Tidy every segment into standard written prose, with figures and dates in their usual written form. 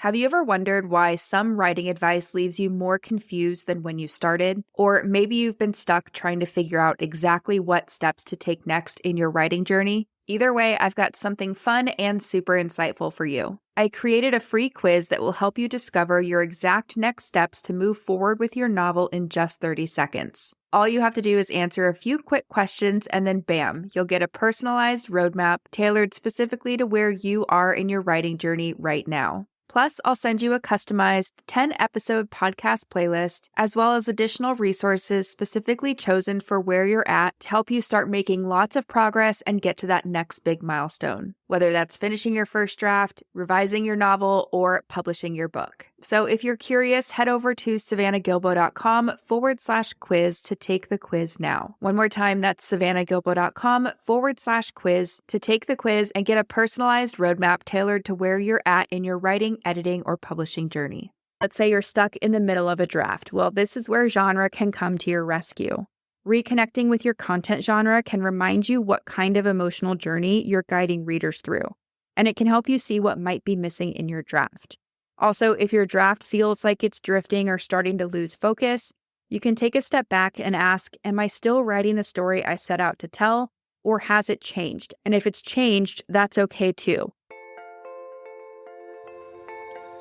Have you ever wondered why some writing advice leaves you more confused than when you started? Or maybe you've been stuck trying to figure out exactly what steps to take next in your writing journey? Either way, I've got something fun and super insightful for you. I created a free quiz that will help you discover your exact next steps to move forward with your novel in just 30 seconds. All you have to do is answer a few quick questions and then bam, you'll get a personalized roadmap tailored specifically to where you are in your writing journey right now. Plus, I'll send you a customized 10-episode podcast playlist, as well as additional resources specifically chosen for where you're at to help you start making lots of progress and get to that next big milestone, whether that's finishing your first draft, revising your novel, or publishing your book. So if you're curious, head over to savannahgilbo.com/quiz to take the quiz now. One more time, that's savannahgilbo.com/quiz to take the quiz and get a personalized roadmap tailored to where you're at in your writing, editing, or publishing journey. Let's say you're stuck in the middle of a draft. Well, this is where genre can come to your rescue. Reconnecting with your content genre can remind you what kind of emotional journey you're guiding readers through, and it can help you see what might be missing in your draft. Also, if your draft feels like it's drifting or starting to lose focus, you can take a step back and ask, am I still writing the story I set out to tell, or has it changed? And if it's changed, that's okay too.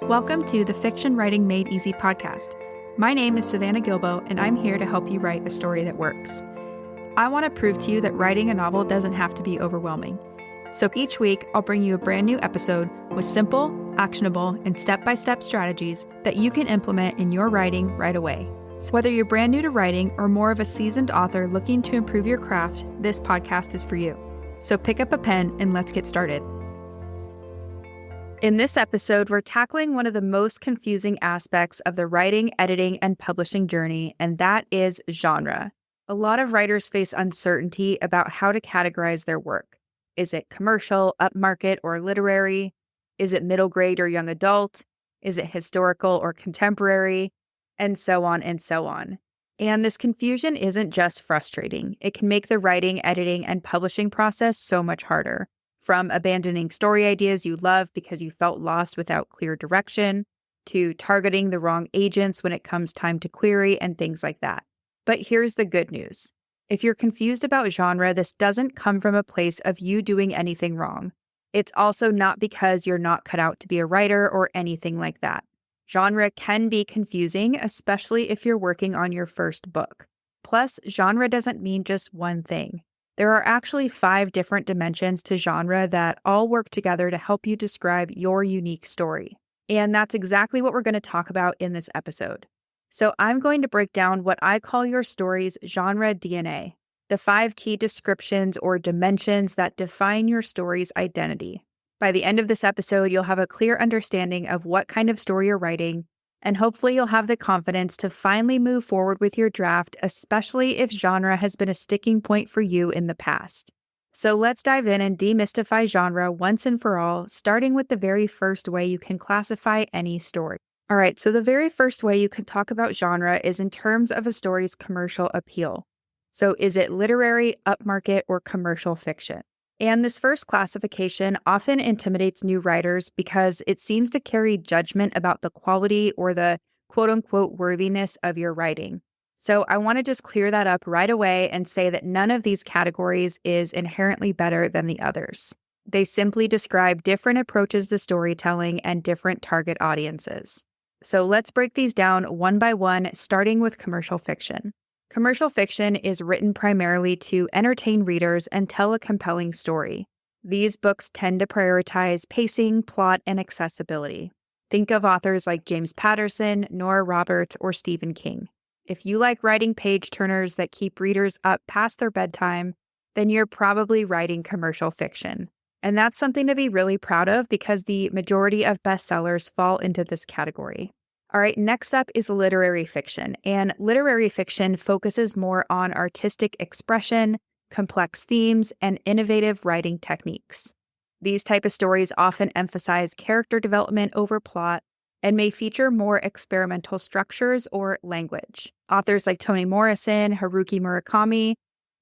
Welcome to the Fiction Writing Made Easy podcast. My name is Savannah Gilbo, and I'm here to help you write a story that works. I want to prove to you that writing a novel doesn't have to be overwhelming. So each week, I'll bring you a brand new episode with simple, actionable, and step-by-step strategies that you can implement in your writing right away. So whether you're brand new to writing or more of a seasoned author looking to improve your craft, this podcast is for you. So pick up a pen and let's get started. In this episode, we're tackling one of the most confusing aspects of the writing, editing, and publishing journey, and that is genre. A lot of writers face uncertainty about how to categorize their work. Is it commercial, upmarket, or literary? Is it middle grade or young adult? Is it historical or contemporary? And so on and so on. And this confusion isn't just frustrating. It can make the writing, editing, and publishing process so much harder. From abandoning story ideas you love because you felt lost without clear direction, to targeting the wrong agents when it comes time to query and things like that. But here's the good news. If you're confused about genre, this doesn't come from a place of you doing anything wrong. It's also not because you're not cut out to be a writer or anything like that. Genre can be confusing, especially if you're working on your first book. Plus, genre doesn't mean just one thing. There are actually 5 different dimensions to genre that all work together to help you describe your unique story. And that's exactly what we're going to talk about in this episode. So I'm going to break down what I call your story's genre DNA, the 5 key descriptions or dimensions that define your story's identity. By the end of this episode, you'll have a clear understanding of what kind of story you're writing, and hopefully you'll have the confidence to finally move forward with your draft, especially if genre has been a sticking point for you in the past. So let's dive in and demystify genre once and for all, starting with the very first way you can classify any story. All right, so the very first way you can talk about genre is in terms of a story's commercial appeal. So is it literary, upmarket, or commercial fiction? And this first classification often intimidates new writers because it seems to carry judgment about the quality or the quote-unquote worthiness of your writing. So I want to just clear that up right away and say that none of these categories is inherently better than the others. They simply describe different approaches to storytelling and different target audiences. So let's break these down one by one, starting with commercial fiction. Commercial fiction is written primarily to entertain readers and tell a compelling story. These books tend to prioritize pacing, plot, and accessibility. Think of authors like James Patterson, Nora Roberts, or Stephen King. If you like writing page-turners that keep readers up past their bedtime, then you're probably writing commercial fiction. And that's something to be really proud of because the majority of bestsellers fall into this category. All right, next up is literary fiction, and literary fiction focuses more on artistic expression, complex themes, and innovative writing techniques. These type of stories often emphasize character development over plot and may feature more experimental structures or language. Authors like Toni Morrison, Haruki Murakami,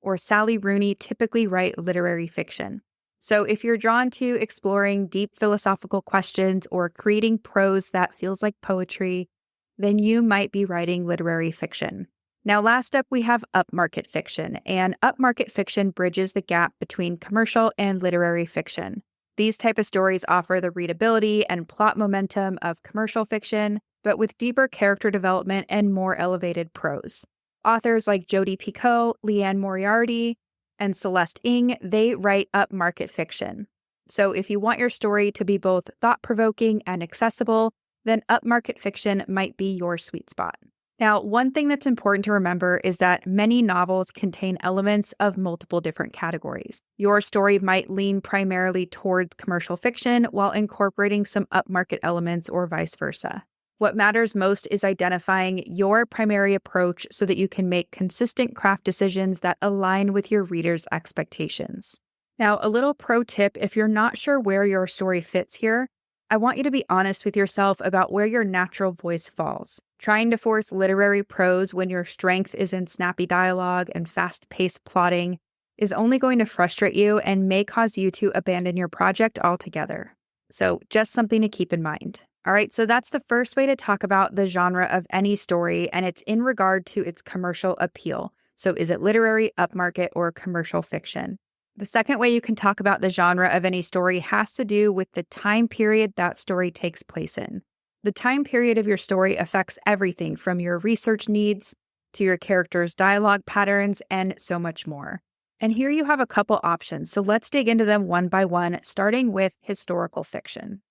or Sally Rooney typically write literary fiction. So, if you're drawn to exploring deep philosophical questions or creating prose that feels like poetry, then you might be writing literary fiction. Now, last up, we have upmarket fiction, and upmarket fiction bridges the gap between commercial and literary fiction. These type of stories offer the readability and plot momentum of commercial fiction, but with deeper character development and more elevated prose. Authors like Jodi Picoult, Leanne Moriarty, and Celeste Ng, they write upmarket fiction. So if you want your story to be both thought-provoking and accessible, then upmarket fiction might be your sweet spot. Now, one thing that's important to remember is that many novels contain elements of multiple different categories. Your story might lean primarily towards commercial fiction while incorporating some upmarket elements or vice versa. What matters most is identifying your primary approach so that you can make consistent craft decisions that align with your readers' expectations. Now, a little pro tip if you're not sure where your story fits here, I want you to be honest with yourself about where your natural voice falls. Trying to force literary prose when your strength is in snappy dialogue and fast-paced plotting is only going to frustrate you and may cause you to abandon your project altogether. So, just something to keep in mind. All right, so that's the first way to talk about the genre of any story, and it's in regard to its commercial appeal. So is it literary, upmarket, or commercial fiction? The second way you can talk about the genre of any story has to do with the time period that story takes place in. The time period of your story affects everything from your research needs to your characters' dialogue patterns and so much more. And here you have a couple options, so let's dig into them one by one, starting with historical fiction.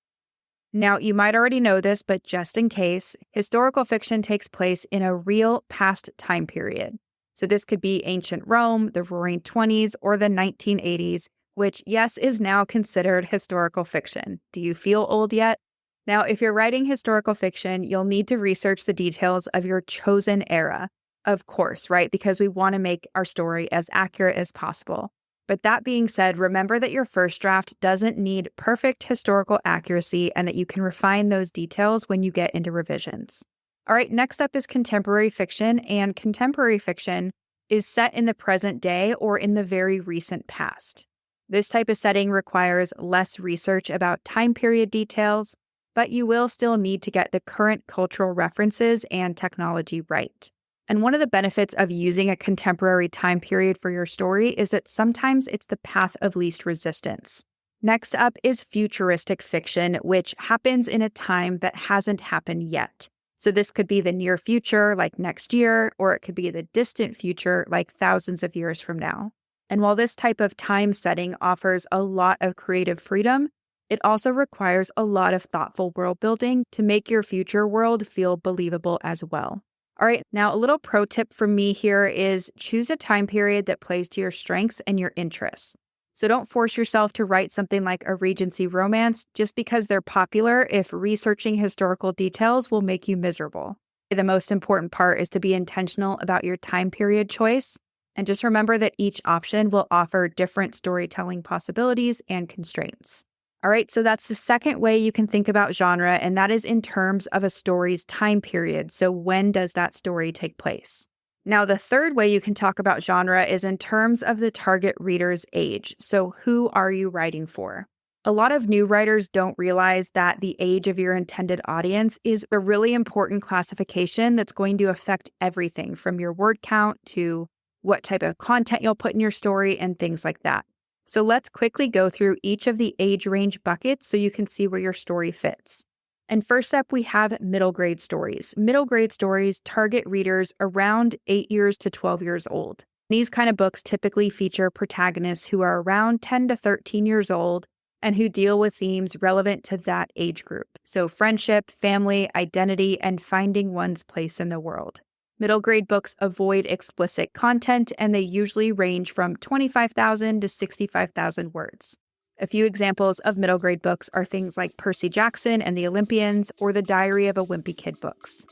Now, you might already know this, but just in case, historical fiction takes place in a real past time period. So this could be ancient Rome, the Roaring 20s, or the 1980s, which, yes, is now considered historical fiction. Do you feel old yet? Now, if you're writing historical fiction, you'll need to research the details of your chosen era. Of course, right? Because we want to make our story as accurate as possible. But that being said, remember that your first draft doesn't need perfect historical accuracy and that you can refine those details when you get into revisions. All right, next up is contemporary fiction, and contemporary fiction is set in the present day or in the very recent past. This type of setting requires less research about time period details, but you will still need to get the current cultural references and technology right. And one of the benefits of using a contemporary time period for your story is that sometimes it's the path of least resistance. Next up is futuristic fiction, which happens in a time that hasn't happened yet. So this could be the near future, like next year, or it could be the distant future, like thousands of years from now. And while this type of time setting offers a lot of creative freedom, it also requires a lot of thoughtful world building to make your future world feel believable as well. All right, now a little pro tip from me here is choose a time period that plays to your strengths and your interests. So don't force yourself to write something like a Regency romance just because they're popular if researching historical details will make you miserable. The most important part is to be intentional about your time period choice, and just remember that each option will offer different storytelling possibilities and constraints. All right, so that's the second way you can think about genre, and that is in terms of a story's time period. So when does that story take place? Now, the third way you can talk about genre is in terms of the target reader's age. So who are you writing for? A lot of new writers don't realize that the age of your intended audience is a really important classification that's going to affect everything from your word count to what type of content you'll put in your story and things like that. So let's quickly go through each of the age range buckets so you can see where your story fits. And first up, we have middle grade stories. Middle grade stories target readers around 8 years to 12 years old. These kind of books typically feature protagonists who are around 10 to 13 years old and who deal with themes relevant to that age group. So friendship, family, identity, and finding one's place in the world. Middle grade books avoid explicit content, and they usually range from 25,000 to 65,000 words. A few examples of middle grade books are things like Percy Jackson and the Olympians or the Diary of a Wimpy Kid books.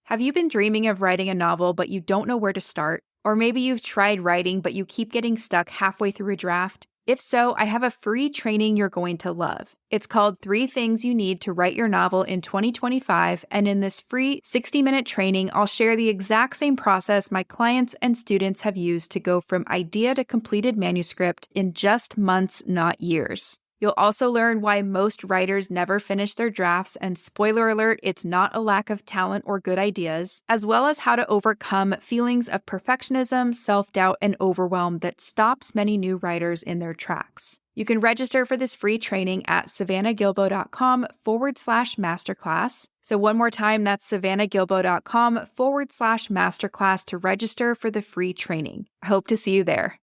Have you been dreaming of writing a novel, but you don't know where to start? Or maybe you've tried writing, but you keep getting stuck halfway through a draft? If so, I have a free training you're going to love. It's called 3 Things You Need to Write Your Novel in 2025, and in this free 60-minute training, I'll share the exact same process my clients and students have used to go from idea to completed manuscript in just months, not years. You'll also learn why most writers never finish their drafts, and spoiler alert, it's not a lack of talent or good ideas, as well as how to overcome feelings of perfectionism, self-doubt, and overwhelm that stops many new writers in their tracks. You can register for this free training at savannahgilbo.com/masterclass. So one more time, that's savannahgilbo.com/masterclass to register for the free training. I hope to see you there.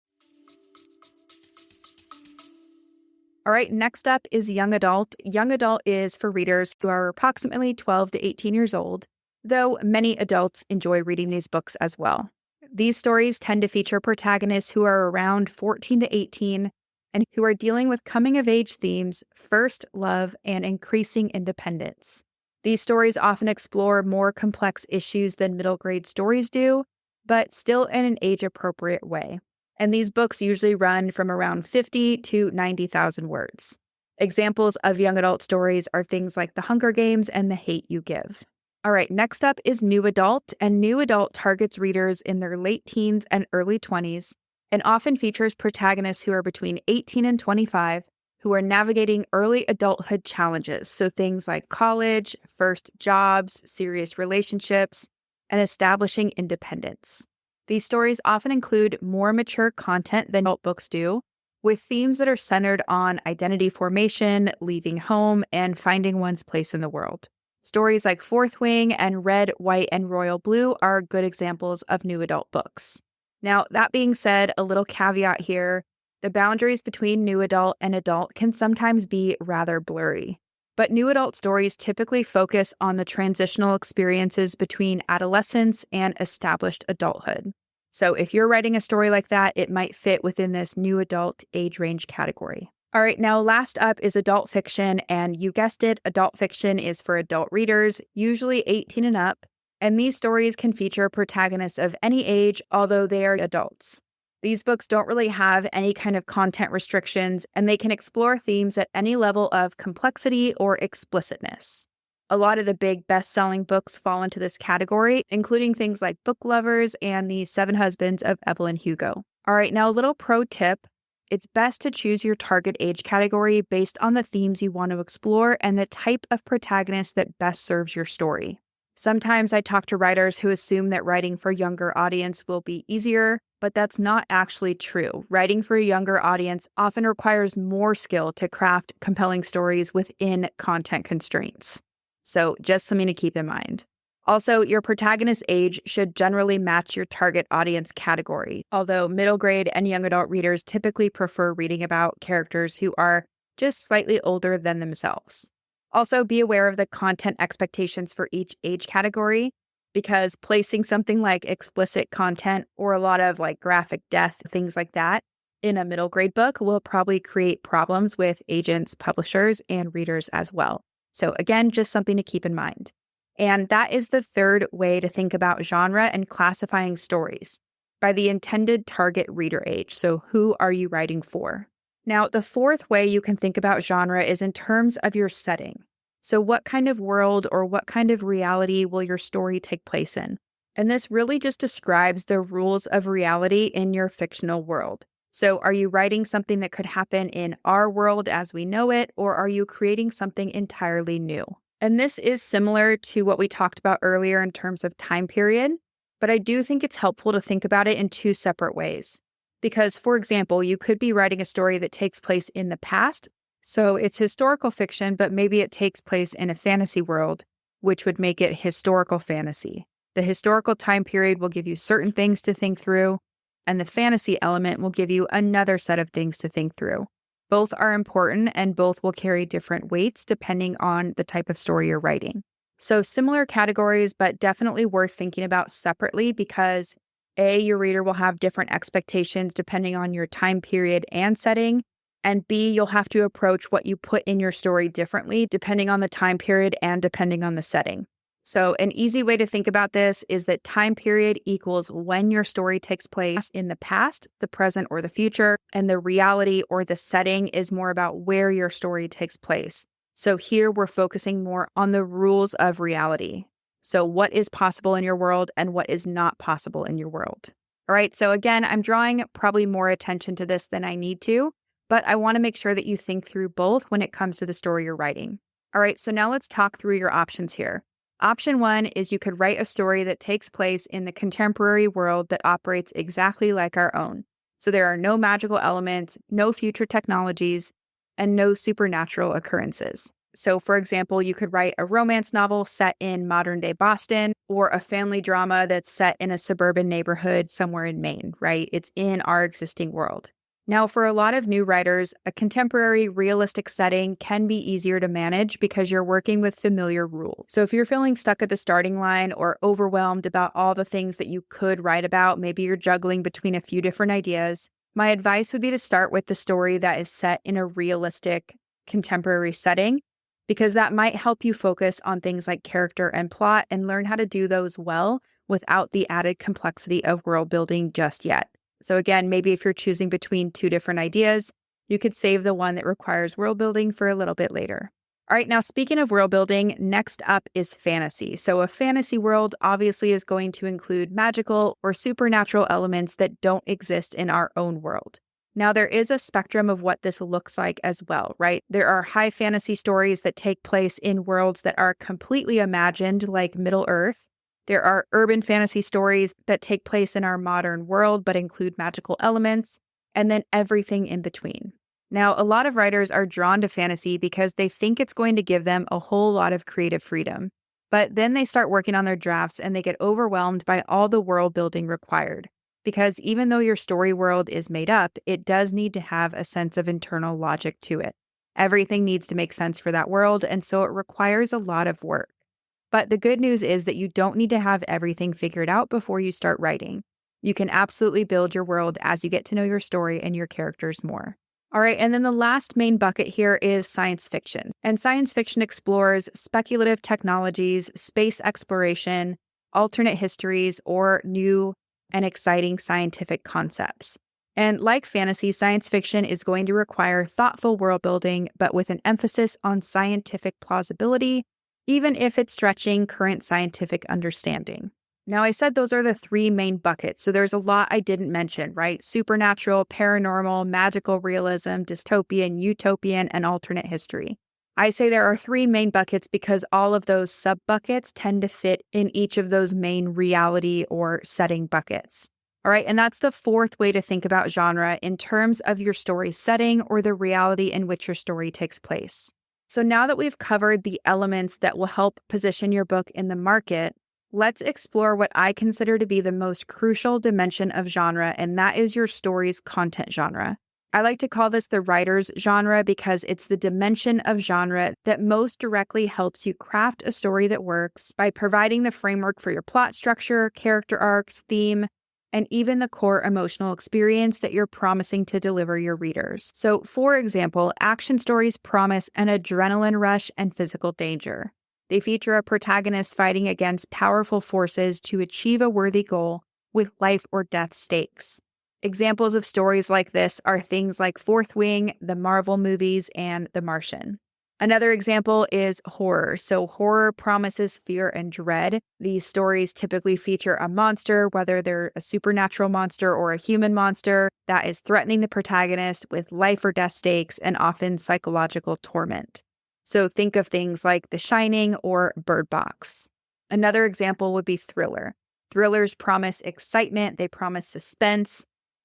All right, next up is young adult. Young adult is for readers who are approximately 12 to 18 years old, though many adults enjoy reading these books as well. These stories tend to feature protagonists who are around 14 to 18 and who are dealing with coming-of-age themes, first love, and increasing independence. These stories often explore more complex issues than middle-grade stories do, but still in an age-appropriate way. And these books usually run from around 50 to 90,000 words. Examples of young adult stories are things like The Hunger Games and The Hate U Give. All right, next up is new adult, and new adult targets readers in their late teens and early 20s, and often features protagonists who are between 18 and 25 who are navigating early adulthood challenges, so things like college, first jobs, serious relationships, and establishing independence. These stories often include more mature content than adult books do, with themes that are centered on identity formation, leaving home, and finding one's place in the world. Stories like Fourth Wing and Red, White, and Royal Blue are good examples of new adult books. Now, that being said, a little caveat here, the boundaries between new adult and adult can sometimes be rather blurry. But new adult stories typically focus on the transitional experiences between adolescence and established adulthood. So if you're writing a story like that, it might fit within this new adult age range category. All right, now last up is adult fiction, and you guessed it, adult fiction is for adult readers, usually 18 and up, and these stories can feature protagonists of any age, although they are adults. These books don't really have any kind of content restrictions, and they can explore themes at any level of complexity or explicitness. A lot of the big best-selling books fall into this category, including things like Book Lovers and The 7 Husbands of Evelyn Hugo. All right, now a little pro tip. It's best to choose your target age category based on the themes you want to explore and the type of protagonist that best serves your story. Sometimes I talk to writers who assume that writing for a younger audience will be easier, but that's not actually true. Writing for a younger audience often requires more skill to craft compelling stories within content constraints. So just something to keep in mind. Also, your protagonist's age should generally match your target audience category, although middle grade and young adult readers typically prefer reading about characters who are just slightly older than themselves. Also, be aware of the content expectations for each age category, because placing something like explicit content or a lot of like graphic death, things like that, in a middle grade book will probably create problems with agents, publishers, and readers as well. So again, just something to keep in mind. And that is the third way to think about genre and classifying stories, by the intended target reader age. So who are you writing for? Now, the fourth way you can think about genre is in terms of your setting. So what kind of world or what kind of reality will your story take place in? And this really just describes the rules of reality in your fictional world. So are you writing something that could happen in our world as we know it, or are you creating something entirely new? And this is similar to what we talked about earlier in terms of time period, but I do think it's helpful to think about it in two separate ways. Because, for example, you could be writing a story that takes place in the past, so it's historical fiction, but maybe it takes place in a fantasy world, which would make it historical fantasy. The historical time period will give you certain things to think through, and the fantasy element will give you another set of things to think through. Both are important, and both will carry different weights depending on the type of story you're writing. So similar categories, but definitely worth thinking about separately because A, your reader will have different expectations depending on your time period and setting, and B, you'll have to approach what you put in your story differently depending on the time period and depending on the setting. So, an easy way to think about this is that time period equals when your story takes place in the past, the present, or the future, and the reality or the setting is more about where your story takes place. So, here we're focusing more on the rules of reality. So, what is possible in your world and what is not possible in your world. All right, so again, I'm drawing probably more attention to this than I need to, but I want to make sure that you think through both when it comes to the story you're writing. All right, so now let's talk through your options here. Option 1 is you could write a story that takes place in the contemporary world that operates exactly like our own. So there are no magical elements, no future technologies, and no supernatural occurrences. So, for example, you could write a romance novel set in modern day Boston or a family drama that's set in a suburban neighborhood somewhere in Maine, right? It's in our existing world. Now, for a lot of new writers, a contemporary, realistic setting can be easier to manage because you're working with familiar rules. So if you're feeling stuck at the starting line or overwhelmed about all the things that you could write about, maybe you're juggling between a few different ideas, my advice would be to start with the story that is set in a realistic, contemporary setting, because that might help you focus on things like character and plot and learn how to do those well without the added complexity of world building just yet. So again, maybe if you're choosing between two different ideas, you could save the one that requires world building for a little bit later. All right, now speaking of world building, next up is fantasy. So a fantasy world obviously is going to include magical or supernatural elements that don't exist in our own world. Now, there is a spectrum of what this looks like as well, right? There are high fantasy stories that take place in worlds that are completely imagined, like Middle Earth. There are urban fantasy stories that take place in our modern world but include magical elements, and then everything in between. Now, a lot of writers are drawn to fantasy because they think it's going to give them a whole lot of creative freedom. But then they start working on their drafts and they get overwhelmed by all the world building required. Because even though your story world is made up, it does need to have a sense of internal logic to it. Everything needs to make sense for that world, and so it requires a lot of work. But the good news is that you don't need to have everything figured out before you start writing. You can absolutely build your world as you get to know your story and your characters more. All right, and then the last main bucket here is science fiction. And science fiction explores speculative technologies, space exploration, alternate histories, or new and exciting scientific concepts. And like fantasy, science fiction is going to require thoughtful world building, but with an emphasis on scientific plausibility, even if it's stretching current scientific understanding. Now, I said those are the three main buckets, so there's a lot I didn't mention, right? Supernatural, paranormal, magical realism, dystopian, utopian, and alternate history. I say there are three main buckets because all of those sub-buckets tend to fit in each of those main reality or setting buckets. All right, and that's the fourth way to think about genre in terms of your story setting or the reality in which your story takes place. So now that we've covered the elements that will help position your book in the market, let's explore what I consider to be the most crucial dimension of genre, and that is your story's content genre. I like to call this the writer's genre because it's the dimension of genre that most directly helps you craft a story that works by providing the framework for your plot structure, character arcs, theme, and even the core emotional experience that you're promising to deliver your readers. So, for example, action stories promise an adrenaline rush and physical danger. They feature a protagonist fighting against powerful forces to achieve a worthy goal with life or death stakes. Examples of stories like this are things like Fourth Wing, the Marvel movies, and The Martian. Another example is horror. So horror promises fear and dread. These stories typically feature a monster, whether they're a supernatural monster or a human monster, that is threatening the protagonist with life or death stakes and often psychological torment. So think of things like The Shining or Bird Box. Another example would be thriller. Thrillers promise excitement, they promise suspense.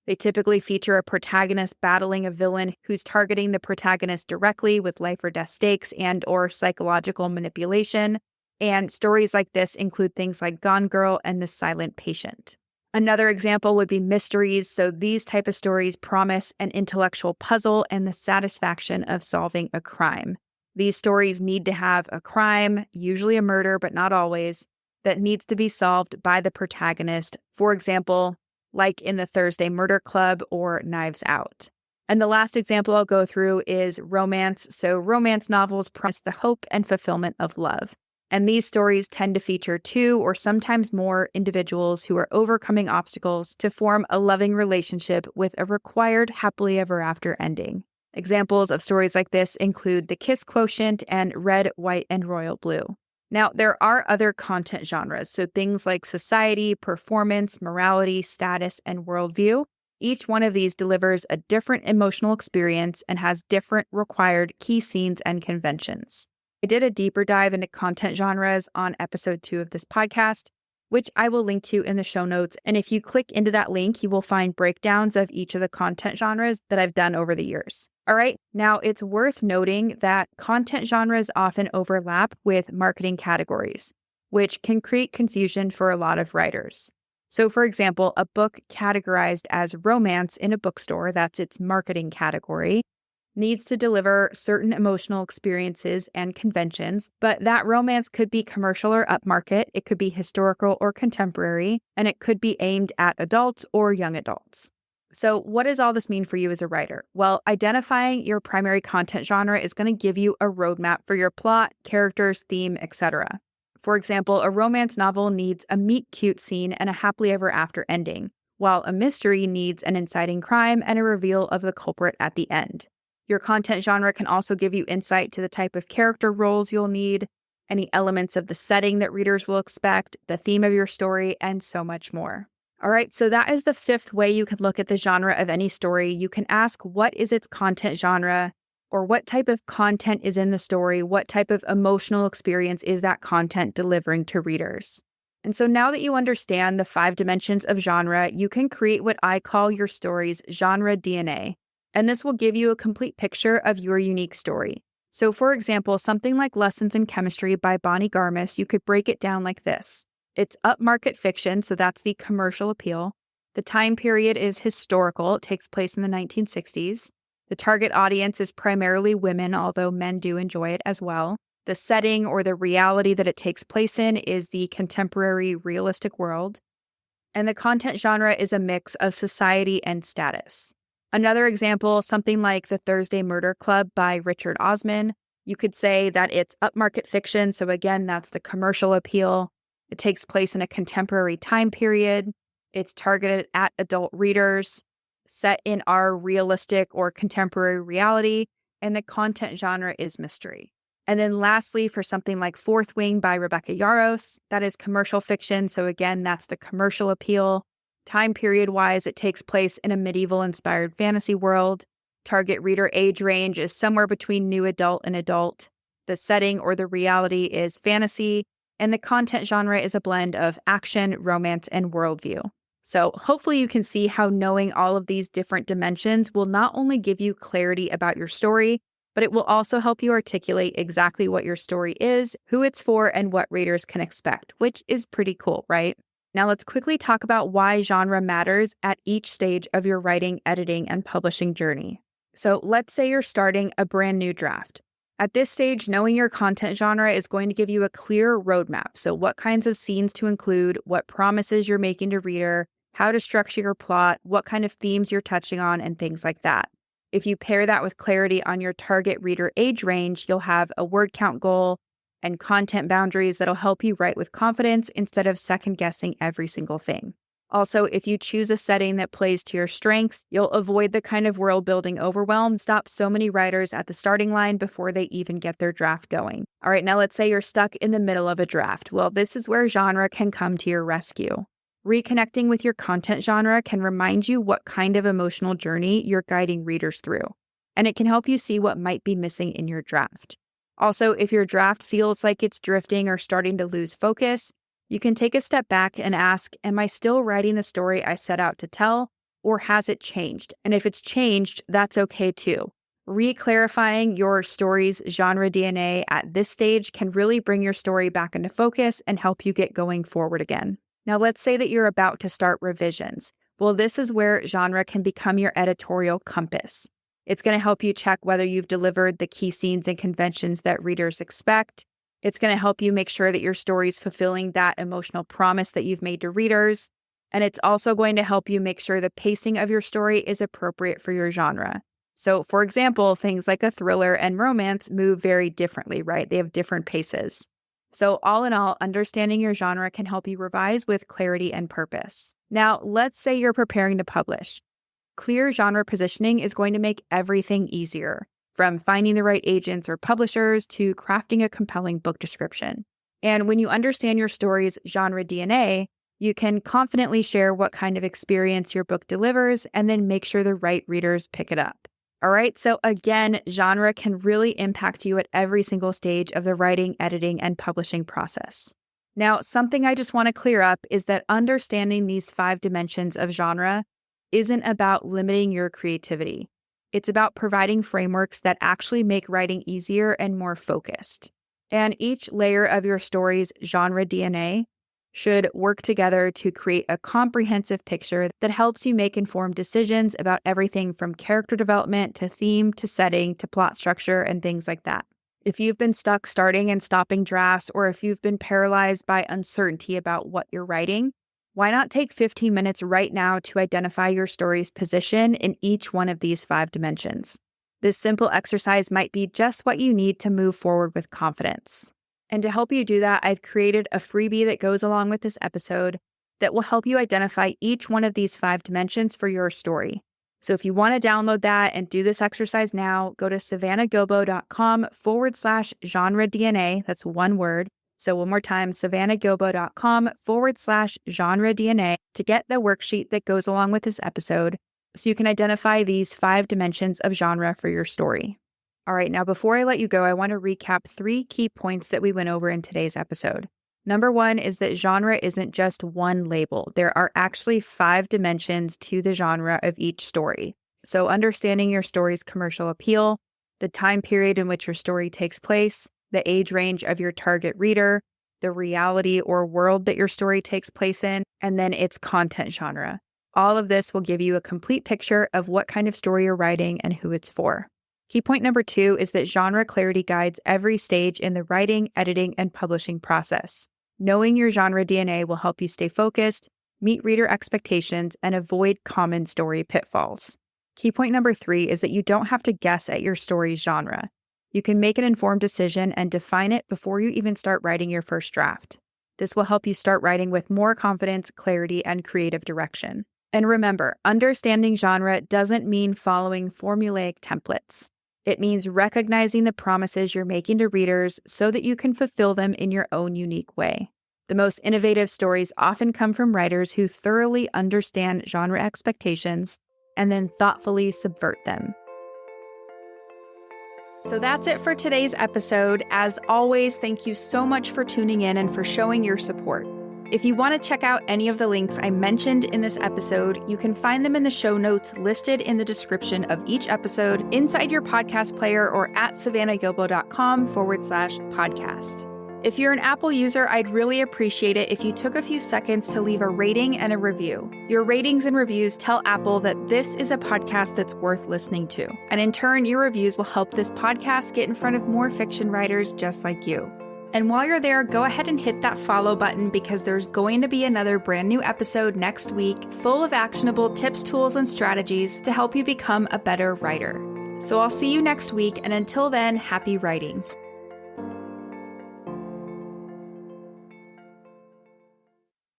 They typically feature a protagonist battling a villain who's targeting the protagonist directly with life or death stakes and or psychological manipulation. And stories like this include things like Gone Girl and The Silent Patient. Another example would be mysteries. So these type of stories promise an intellectual puzzle and the satisfaction of solving a crime. These stories need to have a crime, usually a murder, but not always, that needs to be solved by the protagonist. For example, like in the Thursday Murder Club or Knives Out. And the last example I'll go through is romance. So romance novels promise the hope and fulfillment of love. And these stories tend to feature two or sometimes more individuals who are overcoming obstacles to form a loving relationship with a required happily ever after ending. Examples of stories like this include The Kiss Quotient and Red, White, and Royal Blue. Now, there are other content genres, so things like society, performance, morality, status, and worldview. Each one of these delivers a different emotional experience and has different required key scenes and conventions. I did a deeper dive into content genres on episode 2 of this podcast, which I will link to in the show notes. And if you click into that link, you will find breakdowns of each of the content genres that I've done over the years. All right, now it's worth noting that content genres often overlap with marketing categories, which can create confusion for a lot of writers. So, for example, a book categorized as romance in a bookstore, that's its marketing category, needs to deliver certain emotional experiences and conventions, but that romance could be commercial or upmarket, it could be historical or contemporary, and it could be aimed at adults or young adults. So what does all this mean for you as a writer? Well, identifying your primary content genre is going to give you a roadmap for your plot, characters, theme, etc. For example, a romance novel needs a meet-cute scene and a happily ever after ending, while a mystery needs an inciting crime and a reveal of the culprit at the end. Your content genre can also give you insight to the type of character roles you'll need, any elements of the setting that readers will expect, the theme of your story, and so much more. All right, so that is the fifth way you can look at the genre of any story. You can ask, what is its content genre, or what type of content is in the story? What type of emotional experience is that content delivering to readers? And so now that you understand the 5 dimensions of genre, you can create what I call your story's genre DNA. And this will give you a complete picture of your unique story. So for example, something like Lessons in Chemistry by Bonnie Garmis, you could break it down like this. It's upmarket fiction, so that's the commercial appeal. The time period is historical. It takes place in the 1960s. The target audience is primarily women, although men do enjoy it as well. The setting or the reality that it takes place in is the contemporary realistic world. And the content genre is a mix of society and status. Another example, something like The Thursday Murder Club by Richard Osman. You could say that it's upmarket fiction, so again, that's the commercial appeal. It takes place in a contemporary time period. It's targeted at adult readers, set in our realistic or contemporary reality, and the content genre is mystery. And then lastly, for something like Fourth Wing by Rebecca Yarros, that is commercial fiction, so again, that's the commercial appeal. Time period-wise, it takes place in a medieval-inspired fantasy world. Target reader age range is somewhere between new adult and adult. The setting or the reality is fantasy, and the content genre is a blend of action, romance, and worldview. So hopefully you can see how knowing all of these different dimensions will not only give you clarity about your story, but it will also help you articulate exactly what your story is, who it's for, and what readers can expect, which is pretty cool, right? Now let's quickly talk about why genre matters at each stage of your writing, editing, and publishing journey. So let's say you're starting a brand new draft. At this stage, knowing your content genre is going to give you a clear roadmap. So what kinds of scenes to include, what promises you're making to reader, how to structure your plot, what kind of themes you're touching on, and things like that. If you pair that with clarity on your target reader age range, you'll have a word count goal and content boundaries that'll help you write with confidence instead of second-guessing every single thing. Also, if you choose a setting that plays to your strengths, you'll avoid the kind of world-building overwhelm that stops so many writers at the starting line before they even get their draft going. All right, now let's say you're stuck in the middle of a draft. Well, this is where genre can come to your rescue. Reconnecting with your content genre can remind you what kind of emotional journey you're guiding readers through, and it can help you see what might be missing in your draft. Also, if your draft feels like it's drifting or starting to lose focus, you can take a step back and ask, am I still writing the story I set out to tell, or has it changed? And if it's changed, that's okay too. Re-clarifying your story's genre DNA at this stage can really bring your story back into focus and help you get going forward again. Now, let's say that you're about to start revisions. Well, this is where genre can become your editorial compass. It's going to help you check whether you've delivered the key scenes and conventions that readers expect. It's going to help you make sure that your story is fulfilling that emotional promise that you've made to readers. And it's also going to help you make sure the pacing of your story is appropriate for your genre. So, for example, things like a thriller and romance move very differently, right? They have different paces. So, all in all, understanding your genre can help you revise with clarity and purpose. Now, let's say you're preparing to publish. Clear genre positioning is going to make everything easier, from finding the right agents or publishers to crafting a compelling book description. And when you understand your story's genre DNA, you can confidently share what kind of experience your book delivers and then make sure the right readers pick it up. All right, so again, genre can really impact you at every single stage of the writing, editing, and publishing process. Now, something I just want to clear up is that understanding these 5 dimensions of genre isn't about limiting your creativity. It's about providing frameworks that actually make writing easier and more focused. And each layer of your story's genre DNA should work together to create a comprehensive picture that helps you make informed decisions about everything from character development to theme to setting to plot structure and things like that. If you've been stuck starting and stopping drafts, or if you've been paralyzed by uncertainty about what you're writing, why not take 15 minutes right now to identify your story's position in each one of these 5 dimensions? This simple exercise might be just what you need to move forward with confidence. And to help you do that, I've created a freebie that goes along with this episode that will help you identify each one of these 5 dimensions for your story. So if you want to download that and do this exercise now, go to savannahgilbo.com/genre DNA. That's one word. So one more time, savannahgilbo.com/genre DNA to get the worksheet that goes along with this episode so you can identify these 5 dimensions of genre for your story. All right, now before I let you go, I want to recap 3 key points that we went over in today's episode. Number 1 is that genre isn't just one label. There are actually 5 dimensions to the genre of each story. So understanding your story's commercial appeal, the time period in which your story takes place, the age range of your target reader, the reality or world that your story takes place in, and then its content genre. All of this will give you a complete picture of what kind of story you're writing and who it's for. Key point number 2 is that genre clarity guides every stage in the writing, editing, and publishing process. Knowing your genre DNA will help you stay focused, meet reader expectations, and avoid common story pitfalls. Key point number 3 is that you don't have to guess at your story's genre. You can make an informed decision and define it before you even start writing your first draft. This will help you start writing with more confidence, clarity, and creative direction. And remember, understanding genre doesn't mean following formulaic templates. It means recognizing the promises you're making to readers so that you can fulfill them in your own unique way. The most innovative stories often come from writers who thoroughly understand genre expectations and then thoughtfully subvert them. So that's it for today's episode. As always, thank you so much for tuning in and for showing your support. If you want to check out any of the links I mentioned in this episode, you can find them in the show notes listed in the description of each episode inside your podcast player or at savannahgilbo.com/podcast. If you're an Apple user, I'd really appreciate it if you took a few seconds to leave a rating and a review. Your ratings and reviews tell Apple that this is a podcast that's worth listening to. And in turn, your reviews will help this podcast get in front of more fiction writers just like you. And while you're there, go ahead and hit that follow button because there's going to be another brand new episode next week full of actionable tips, tools, and strategies to help you become a better writer. So I'll see you next week, and until then, happy writing.